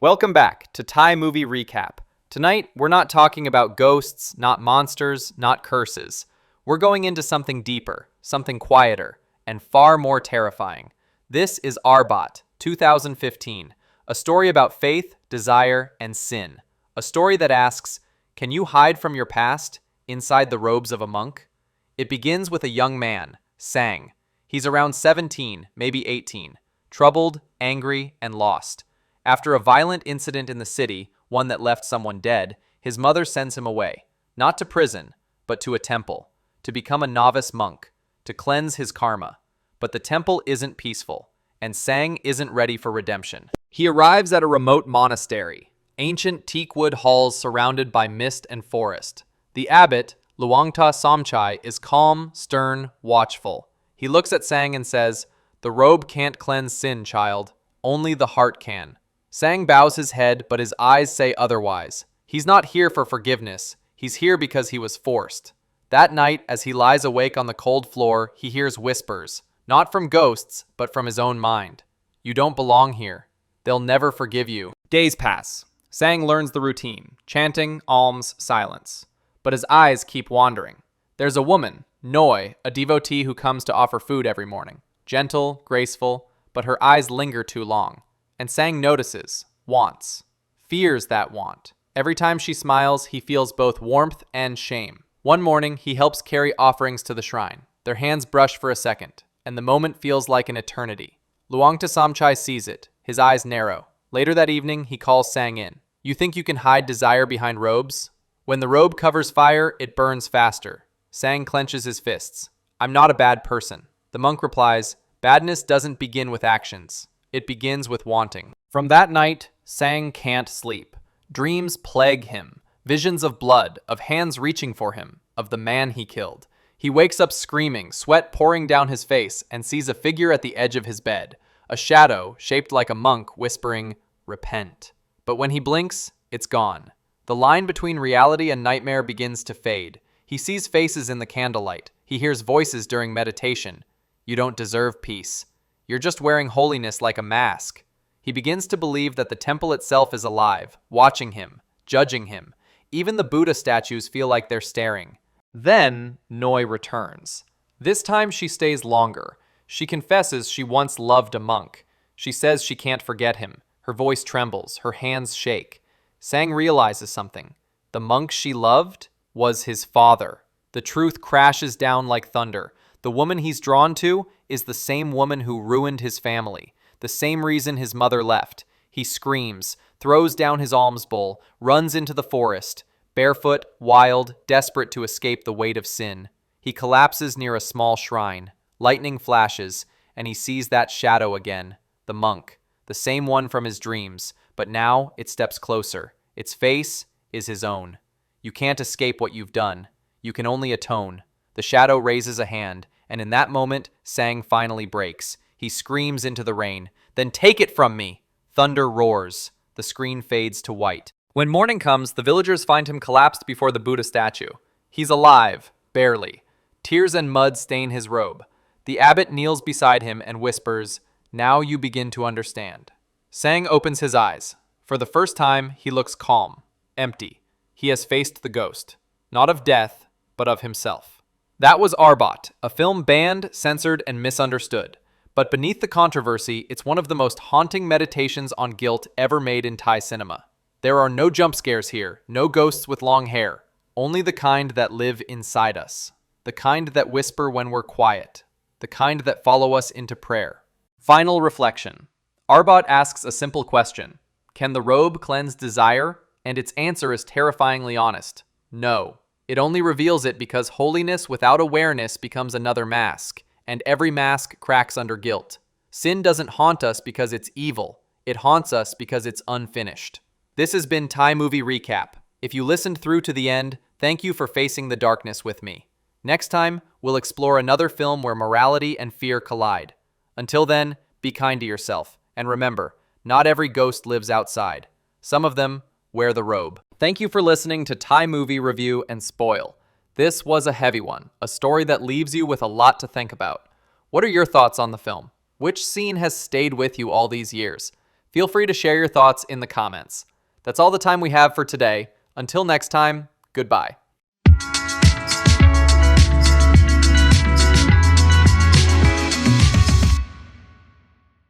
Welcome back to Thai Movie Recap. Tonight, we're not talking about ghosts, not monsters, not curses. We're going into something deeper, something quieter, and far more terrifying. This is Arbat, 2015, a story about faith, desire, and sin. A story that asks, can you hide from your past inside the robes of a monk? It begins with a young man, Sang. He's around 17, maybe 18, troubled, angry, and lost. After a violent incident in the city, one that left someone dead, his mother sends him away, not to prison, but to a temple, to become a novice monk, to cleanse his karma. But the temple isn't peaceful, and Sang isn't ready for redemption. He arrives at a remote monastery, ancient teakwood halls surrounded by mist and forest. The abbot, Luangta Somchai, is calm, stern, watchful. He looks at Sang and says, "The robe can't cleanse sin, child. Only the heart can." Sang bows his head, but his eyes say otherwise. He's not here for forgiveness. He's here because he was forced. That night, as he lies awake on the cold floor, he hears whispers, not from ghosts, but from his own mind. You don't belong here. They'll never forgive you. Days pass. Sang learns the routine, chanting, alms, silence. But his eyes keep wandering. There's a woman, Noi, a devotee who comes to offer food every morning. Gentle, graceful, but her eyes linger too long. And Sang notices, wants, fears that want. Every time she smiles, he feels both warmth and shame. One morning, he helps carry offerings to the shrine. Their hands brush for a second, and the moment feels like an eternity. Luangta Samchai sees it, his eyes narrow. Later that evening, he calls Sang in. You think you can hide desire behind robes? When the robe covers fire, it burns faster. Sang clenches his fists. I'm not a bad person. The monk replies, badness doesn't begin with actions. It begins with wanting. From that night, Sang can't sleep. Dreams plague him. Visions of blood, of hands reaching for him, of the man he killed. He wakes up screaming, sweat pouring down his face, and sees a figure at the edge of his bed. A shadow, shaped like a monk, whispering, repent. But when he blinks, it's gone. The line between reality and nightmare begins to fade. He sees faces in the candlelight. He hears voices during meditation. You don't deserve peace. You're just wearing holiness like a mask. He begins to believe that the temple itself is alive, watching him, judging him. Even the Buddha statues feel like they're staring. Then, Noi returns. This time she stays longer. She confesses she once loved a monk. She says she can't forget him. Her voice trembles, her hands shake. Sang realizes something. The monk she loved was his father. The truth crashes down like thunder. The woman he's drawn to is the same woman who ruined his family, the same reason his mother left. He screams, throws down his alms bowl, runs into the forest, barefoot, wild, desperate to escape the weight of sin. He collapses near a small shrine. Lightning flashes, and he sees that shadow again, the monk, the same one from his dreams, but now it steps closer. Its face is his own. You can't escape what you've done. You can only atone. The shadow raises a hand, and in that moment, Sang finally breaks. He screams into the rain, then take it from me! Thunder roars. The screen fades to white. When morning comes, the villagers find him collapsed before the Buddha statue. He's alive, barely. Tears and mud stain his robe. The abbot kneels beside him and whispers, now you begin to understand. Sang opens his eyes. For the first time, he looks calm, empty. He has faced the ghost, not of death, but of himself. That was Arbat, a film banned, censored, and misunderstood. But beneath the controversy, it's one of the most haunting meditations on guilt ever made in Thai cinema. There are no jump scares here, no ghosts with long hair, only the kind that live inside us, the kind that whisper when we're quiet, the kind that follow us into prayer. Final reflection. Arbat asks a simple question. Can the robe cleanse desire? And its answer is terrifyingly honest. No. It only reveals it because holiness without awareness becomes another mask, and every mask cracks under guilt. Sin doesn't haunt us because it's evil. It haunts us because it's unfinished. This has been Thai Movie Recap. If you listened through to the end, thank you for facing the darkness with me. Next time, we'll explore another film where morality and fear collide. Until then, be kind to yourself. And remember, not every ghost lives outside. Some of them wear the robe. Thank you for listening to Thai Movie Review and Spoil. This was a heavy one, a story that leaves you with a lot to think about. What are your thoughts on the film? Which scene has stayed with you all these years? Feel free to share your thoughts in the comments. That's all the time we have for today. Until next time, goodbye.